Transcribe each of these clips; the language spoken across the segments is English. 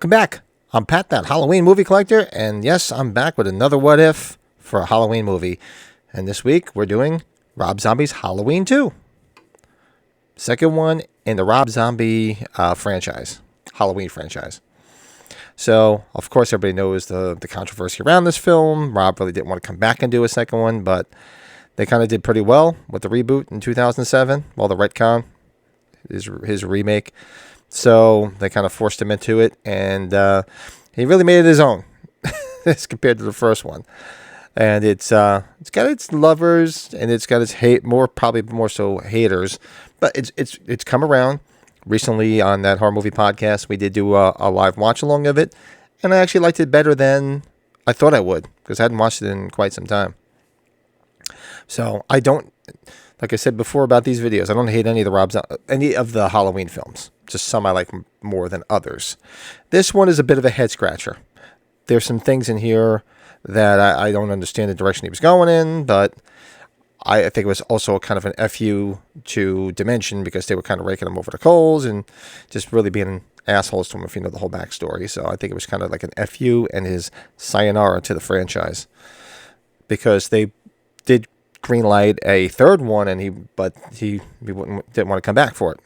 Welcome back. I'm Pat, that Halloween movie collector, and yes, I'm back with another What If for a Halloween movie. And this week, we're doing Rob Zombie's Halloween 2. Second one in the Rob Zombie franchise, Halloween franchise. So, of course, everybody knows the controversy around this film. Rob really didn't want to come back and do a second one, but they kind of did pretty well with the reboot in 2007. Well, the retcon, his remake. So they kind of forced him into it, and he really made it his own as compared to the first one. And it's got its lovers and it's got its probably more so haters, but it's come around. Recently on that horror movie podcast, we did do a live watch along of it, and I actually liked it better than I thought I would because I hadn't watched it in quite some time. So I don't, like I said before about these videos, I don't hate any of the Halloween films. Just some I like more than others. This one is a bit of a head scratcher. There's some things in here that I don't understand the direction he was going in, but I think it was also kind of an FU to Dimension because they were kind of raking him over the coals and just really being assholes to him if you know the whole backstory. So I think it was kind of like an FU and his sayonara to the franchise because they did greenlight a third one, and he didn't want to come back for it.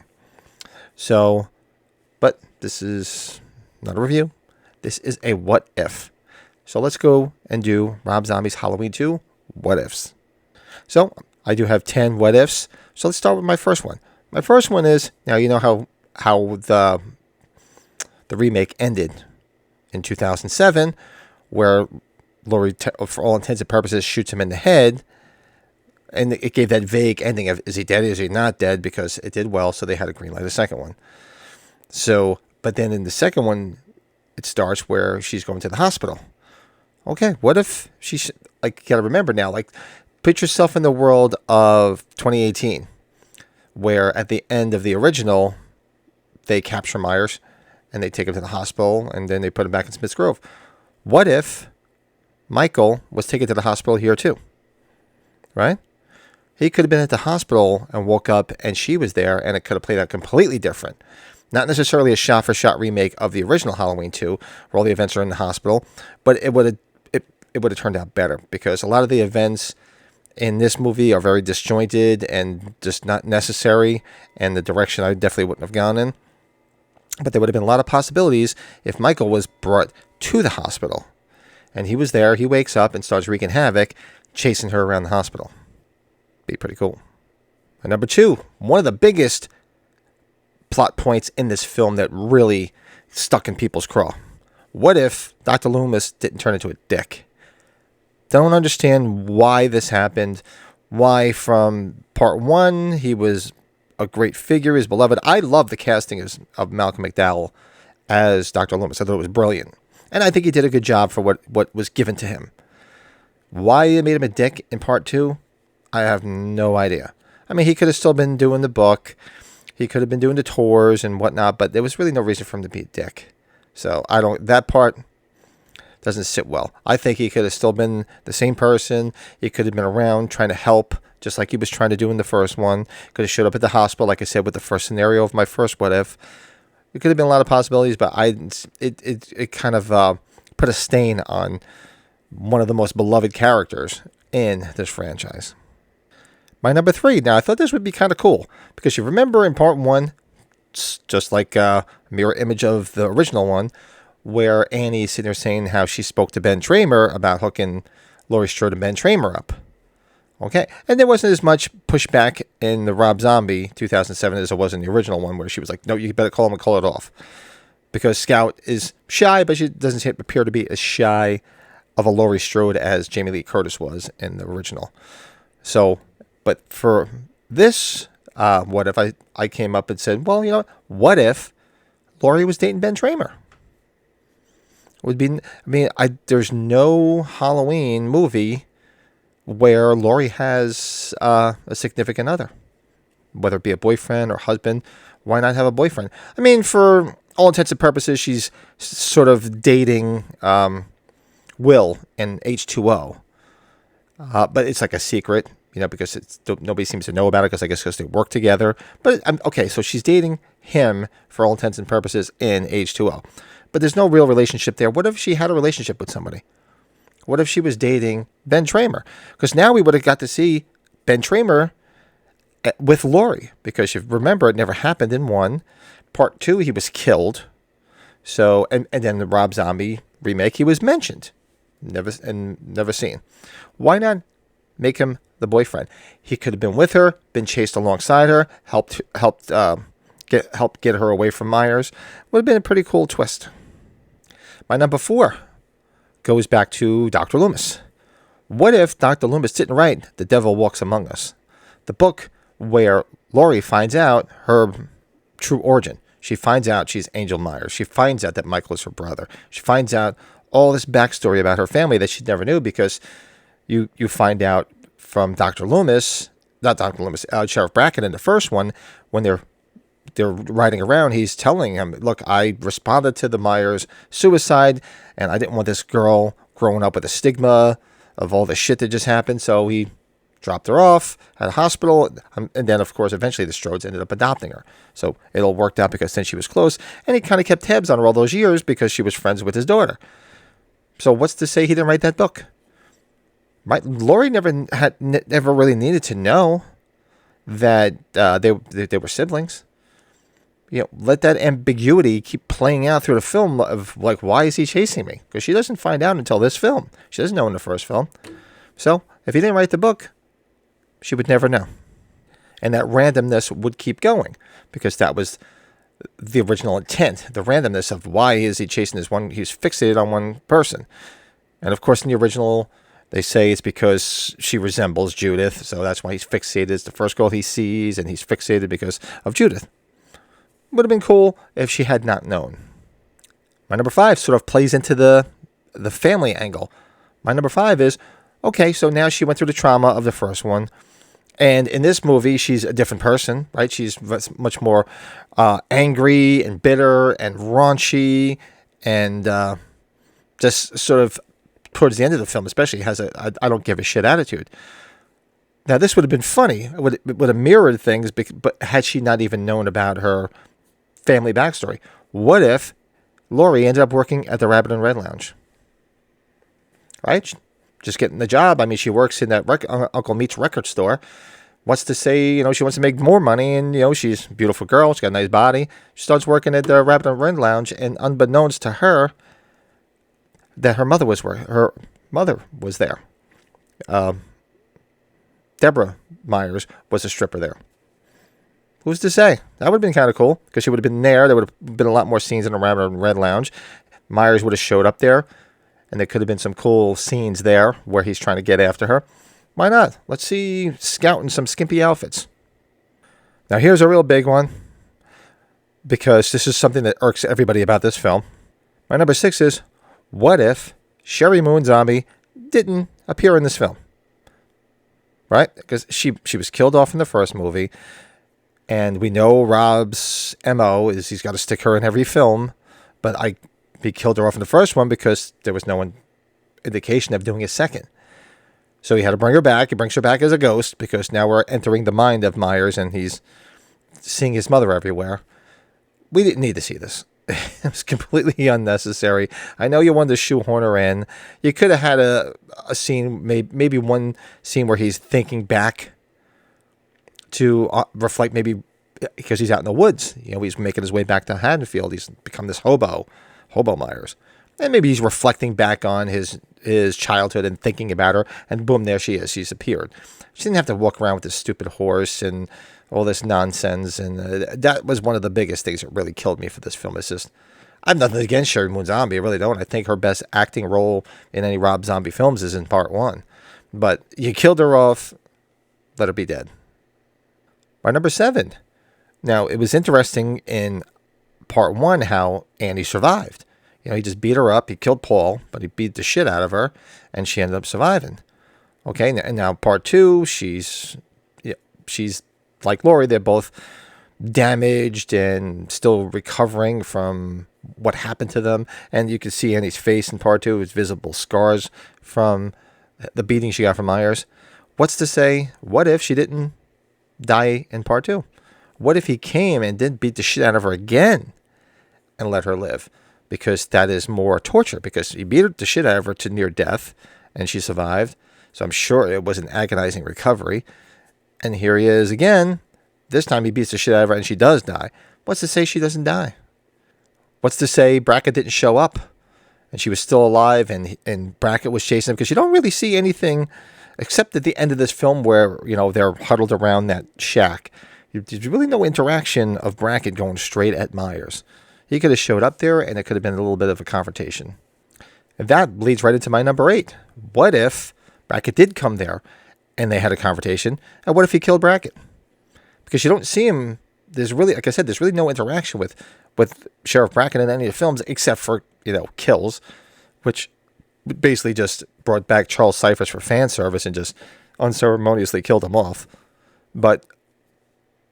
So, but this is not a review. This is a what if. So let's go and do Rob Zombie's Halloween 2 what ifs. So I do have 10 what ifs. So let's start with my first one. My first one is, now you know how the remake ended in 2007, where Laurie, for all intents and purposes, shoots him in the head. And it gave that vague ending of, is he dead, is he not dead? Because it did well, so they had to greenlight a second one. So, but then in the second one, it starts where she's going to the hospital. Okay, what if she's, like, you gotta remember now, like, put yourself in the world of 2018, where at the end of the original, they capture Myers, and they take him to the hospital, and then they put him back in Smith's Grove. What if Michael was taken to the hospital here, too? Right? He could have been at the hospital and woke up and she was there, and it could have played out completely different. Not necessarily a shot-for-shot remake of the original Halloween 2, where all the events are in the hospital, but it would have turned out better because a lot of the events in this movie are very disjointed and just not necessary, and the direction I definitely wouldn't have gone in. But there would have been a lot of possibilities if Michael was brought to the hospital. And he was there, he wakes up and starts wreaking havoc, chasing her around the hospital. Be pretty cool. And number 2, one of the biggest plot points in this film that really stuck in people's craw. What if Dr. Loomis didn't turn into a dick? Don't understand why this happened. Why from part 1 he was a great figure, he's beloved. I love the casting of Malcolm McDowell as Dr. Loomis. I thought it was brilliant. And I think he did a good job for what was given to him. Why they made him a dick in part 2? I have no idea. I mean, he could have still been doing the book. He could have been doing the tours and whatnot, but there was really no reason for him to be a dick. So that part doesn't sit well. I think he could have still been the same person. He could have been around trying to help, just like he was trying to do in the first one. Could have showed up at the hospital, like I said, with the first scenario of my first what if. It could have been a lot of possibilities, but it kind of put a stain on one of the most beloved characters in this franchise. My number 3. Now, I thought this would be kind of cool because you remember in part 1, it's just like a mirror image of the original one, where Annie's sitting there saying how she spoke to Ben Tramer about hooking Laurie Strode and Ben Tramer up. Okay, and there wasn't as much pushback in the Rob Zombie 2007 as there was in the original one, where she was like, no, you better call him and call it off. Because Scout is shy, but she doesn't appear to be as shy of a Laurie Strode as Jamie Lee Curtis was in the original. So, but for this, what if I came up and said, well, you know, what if Laurie was dating Ben Tramer? There's no Halloween movie where Laurie has a significant other, whether it be a boyfriend or husband. Why not have a boyfriend? I mean, for all intents and purposes, she's sort of dating Will in H2O, but it's like a secret, because nobody seems to know about it because they work together. But okay, so she's dating him for all intents and purposes in H2O. but there's no real relationship there. What if she had a relationship with somebody? What if she was dating Ben Tramer? Because now we would have got to see Ben Tramer with Laurie. Because you remember, it never happened in 1. Part 2, he was killed. So, and then the Rob Zombie remake, he was mentioned, never seen. Why not make him the boyfriend? He could have been with her, been chased alongside her, helped get her away from Myers. Would have been a pretty cool twist. My number 4 goes back to Dr. Loomis. What if Dr. Loomis didn't write The Devil Walks Among Us, the book where Laurie finds out her true origin? She finds out she's Angel Myers. She finds out that Michael is her brother. She finds out all this backstory about her family that she never knew, because you find out from Dr. Loomis, not Dr. Loomis, Sheriff Brackett in the first one, when they're riding around, he's telling him, look, I responded to the Myers suicide, and I didn't want this girl growing up with a stigma of all the shit that just happened, so he dropped her off at a hospital, and then, of course, eventually the Strodes ended up adopting her. So it all worked out because then she was close, and he kind of kept tabs on her all those years because she was friends with his daughter. So what's to say he didn't write that book? Laurie never really needed to know that they were siblings. Let that ambiguity keep playing out through the film of, like, why is he chasing me? Because she doesn't find out until this film. She doesn't know in the first film. So if he didn't write the book, she would never know. And that randomness would keep going, because that was the original intent, the randomness of why is he chasing this one. He's fixated on one person. And of course, in the original, they say it's because she resembles Judith, so that's why he's fixated. It's the first girl he sees, and he's fixated because of Judith. Would have been cool if she had not known. My number 5 sort of plays into the family angle. My number 5 is, okay, so now she went through the trauma of the first one, and in this movie, she's a different person, right? She's much more angry and bitter and raunchy, and just sort of towards the end of the film, especially, has a I don't give a shit attitude. Now, this would have been funny. It would have mirrored things, but had she not even known about her family backstory. What if Laurie ended up working at the Rabbit and Red Lounge? Right? Just getting the job. I mean, she works in that Uncle Meat's record store. What's to say, she wants to make more money, and, she's a beautiful girl. She's got a nice body. She starts working at the Rabbit and Red Lounge, and unbeknownst to her, that her mother was there. Deborah Myers was a stripper there. Who's to say? That would have been kind of cool, because she would have been there. There would have been a lot more scenes in the Rabbit and Red Lounge. Myers would have showed up there, and there could have been some cool scenes there where he's trying to get after her. Why not? Let's see Scout in some skimpy outfits. Now, here's a real big one, because this is something that irks everybody about this film. My number 6 is, what if Sherry Moon Zombie didn't appear in this film? Right? Because she was killed off in the first movie, and we know Rob's MO is he's got to stick her in every film, but he killed her off in the first one because there was no indication of doing a second. So he had to bring her back. He brings her back as a ghost, because now we're entering the mind of Myers, and he's seeing his mother everywhere. We didn't need to see this. It was completely unnecessary. I know you wanted to shoehorn her in. You could have had a scene, maybe one scene where he's thinking back to reflect, maybe because he's out in the woods. He's making his way back to Haddonfield. He's become this hobo Myers. And maybe he's reflecting back on his childhood and thinking about her, and boom, there she is. She's appeared. She didn't have to walk around with this stupid horse and all this nonsense, and that was one of the biggest things that really killed me for this film. It's just, I have nothing against Sherry Moon Zombie. I really don't. I think her best acting role in any Rob Zombie films is in part 1. But you killed her off, let her be dead. My number 7. Now, it was interesting in part 1 how Annie survived. He just beat her up. He killed Paul, but he beat the shit out of her, and she ended up surviving. Okay, and now part 2, she's like Laurie. They're both damaged and still recovering from what happened to them. And you can see Annie's face in part 2. It's visible scars from the beating she got from Myers. What's to say, what if she didn't die in part 2? What if he came and did beat the shit out of her again and let her live? because that is more torture, because he beat the shit out of her to near death and she survived. So I'm sure it was an agonizing recovery. And here he is again. This time he beats the shit out of her and she does die. What's to say she doesn't die? What's to say Brackett didn't show up and she was still alive and Brackett was chasing him? Because you don't really see anything except at the end of this film where, they're huddled around that shack. There's really no interaction of Brackett going straight at Myers. He could have showed up there and it could have been a little bit of a confrontation. And that leads right into my number 8. What if Brackett did come there and they had a confrontation? And what if he killed Brackett? Because you don't see him. There's really, like I said, there's really no interaction with Sheriff Brackett in any of the films except for, kills, which basically just brought back Charles Cyphers for fan service and just unceremoniously killed him off. But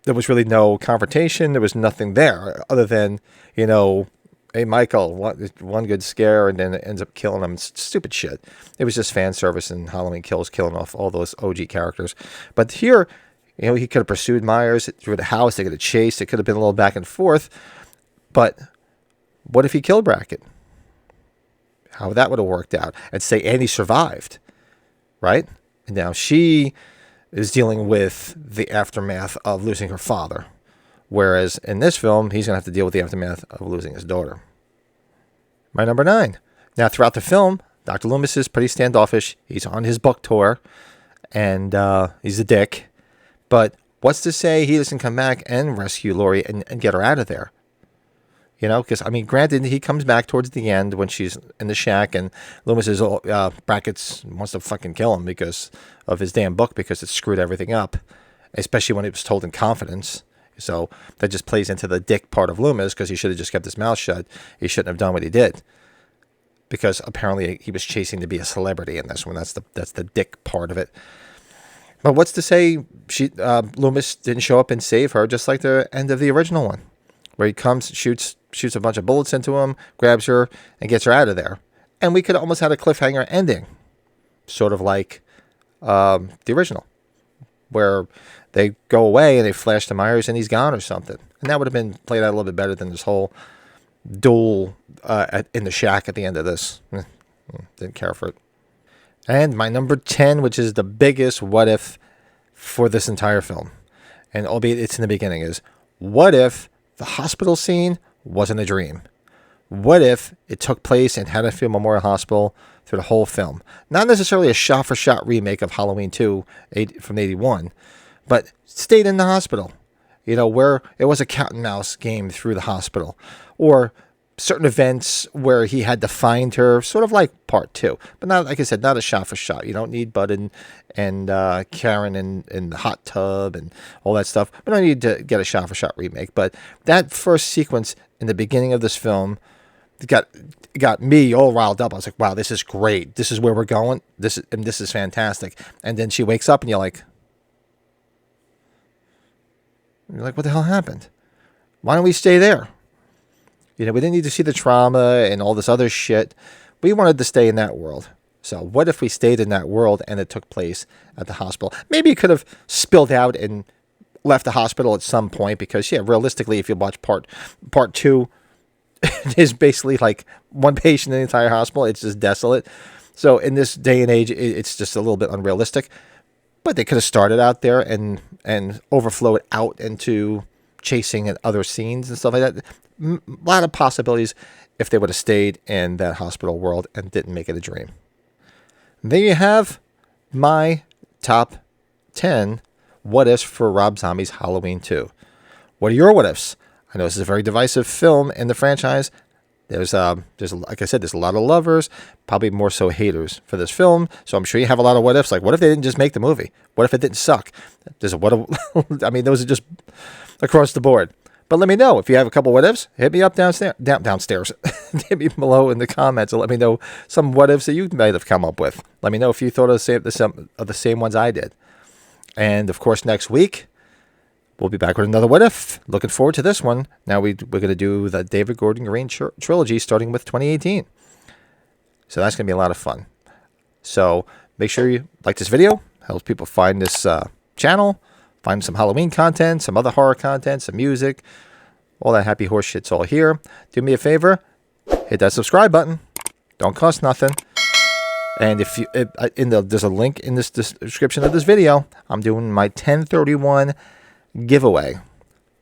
there was really no confrontation. There was nothing there other than, hey, Michael, one good scare, and then it ends up killing him. Stupid shit. It was just fan service and Halloween Kills killing off all those OG characters. But here, he could have pursued Myers through the house. They could have chased. It could have been a little back and forth. But what if he killed Brackett? How that would have worked out. And say Annie survived, right? And now she is dealing with the aftermath of losing her father. Whereas in this film, he's going to have to deal with the aftermath of losing his daughter. My number 9. Now, throughout the film, Dr. Loomis is pretty standoffish. He's on his book tour, and he's a dick. But what's to say he doesn't come back and rescue Laurie and get her out of there? Because, granted, he comes back towards the end when she's in the shack, and Loomis is, Brackett wants to fucking kill him because of his damn book, because it screwed everything up, especially when it was told in confidence. So that just plays into the dick part of Loomis, because he should have just kept his mouth shut. He shouldn't have done what he did, because apparently he was chasing to be a celebrity in this one. That's the dick part of it. But what's to say Loomis didn't show up and save her, just like the end of the original one, where he comes, shoots a bunch of bullets into him, grabs her, and gets her out of there. And we could have almost had a cliffhanger ending, sort of like the original, where they go away and they flash to Myers and he's gone or something. And that would have been played out a little bit better than this whole duel in the shack at the end of this. Didn't care for it. And my number 10, which is the biggest what if for this entire film, and albeit it's in the beginning, is what if the hospital scene wasn't a dream? What if it took place in Haddonfield Memorial Hospital through the whole film? Not necessarily a shot-for-shot remake of Halloween 2 from 81, but stayed in the hospital, where it was a cat and mouse game through the hospital, or certain events where he had to find her, sort of like part 2, but not, like I said, not a shot for shot. You don't need Bud and Karen in the hot tub and all that stuff. We don't need to get a shot for shot remake, but that first sequence in the beginning of this film got me all riled up. I was like, wow, this is great. This is where we're going. This is fantastic. And then she wakes up and you're like, what the hell happened? Why don't we stay there? We didn't need to see the trauma and all this other shit. We wanted to stay in that world. So what if we stayed in that world and it took place at the hospital? Maybe it could have spilled out and left the hospital at some point, because, realistically, if you watch part 2, is basically like one patient in the entire hospital. It's just desolate. So in this day and age, it's just a little bit unrealistic. But they could have started out there and overflowed out into chasing at other scenes and stuff like that. A lot of possibilities if they would have stayed in that hospital world and didn't make it a dream. There you have my top 10 what ifs for Rob Zombie's Halloween 2. What are your what ifs? I know this is a very divisive film in the franchise. There's like I said, there's a lot of lovers, probably more so haters for this film. So I'm sure you have a lot of what ifs. Like, what if they didn't just make the movie? What if it didn't suck? Those are just across the board. But let me know if you have a couple what ifs. Hit me up downstairs. Hit me below in the comments and let me know some what ifs that you might have come up with. Let me know if you thought of the same ones I did. And of course, next week we'll be back with another what if. Looking forward to this one. Now we're going to do the David Gordon Green trilogy, starting with 2018. So that's going to be a lot of fun. So make sure you like this video. Helps people find this channel. Find some Halloween content, some other horror content, some music. All that happy horse shit's all here. Do me a favor. hit that subscribe button. Don't cost nothing. And if you there's a link in this description of this video. I'm doing my 1031 giveaway,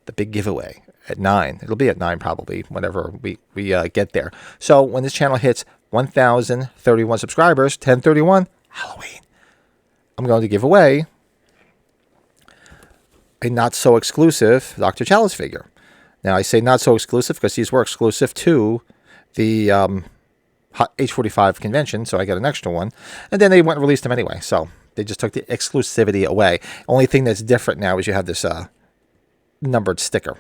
the big giveaway at 9. It'll be at 9 probably whenever we get there. So when this channel hits 1,031 subscribers, 1031 Halloween, I'm going to give away a not so exclusive Dr. Chalice figure. Now I say not so exclusive because these were exclusive to the H45 convention, so I got an extra one. And then they went and released them anyway, so they just took the exclusivity away. Only thing that's different now is you have this numbered sticker.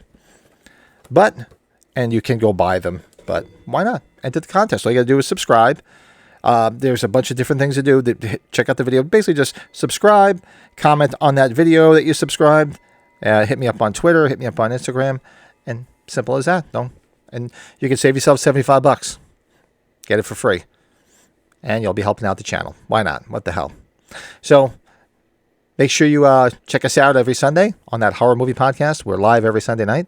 And you can go buy them, but why not? Enter the contest. All you got to do is subscribe. There's a bunch of different things to do. Check out the video. Basically, just subscribe, comment on that video that you subscribed, hit me up on Twitter, hit me up on Instagram, and simple as that. And you can save yourself $75. Get it for free, and you'll be helping out the channel. Why not? What the hell? So make sure you check us out every Sunday on that horror movie podcast. We're live every Sunday night,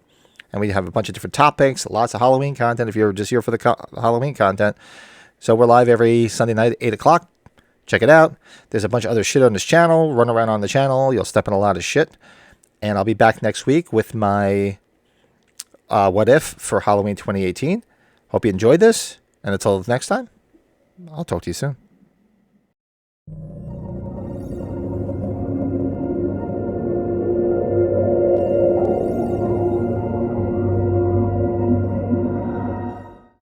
and we have a bunch of different topics, lots of Halloween content if you're just here for the Halloween content. So we're live every Sunday night at 8 o'clock. Check it out. There's a bunch of other shit on this channel. Run around on the channel. You'll step in a lot of shit. And I'll be back next week with my What If for Halloween 2018. Hope you enjoyed this. And until next time, I'll talk to you soon.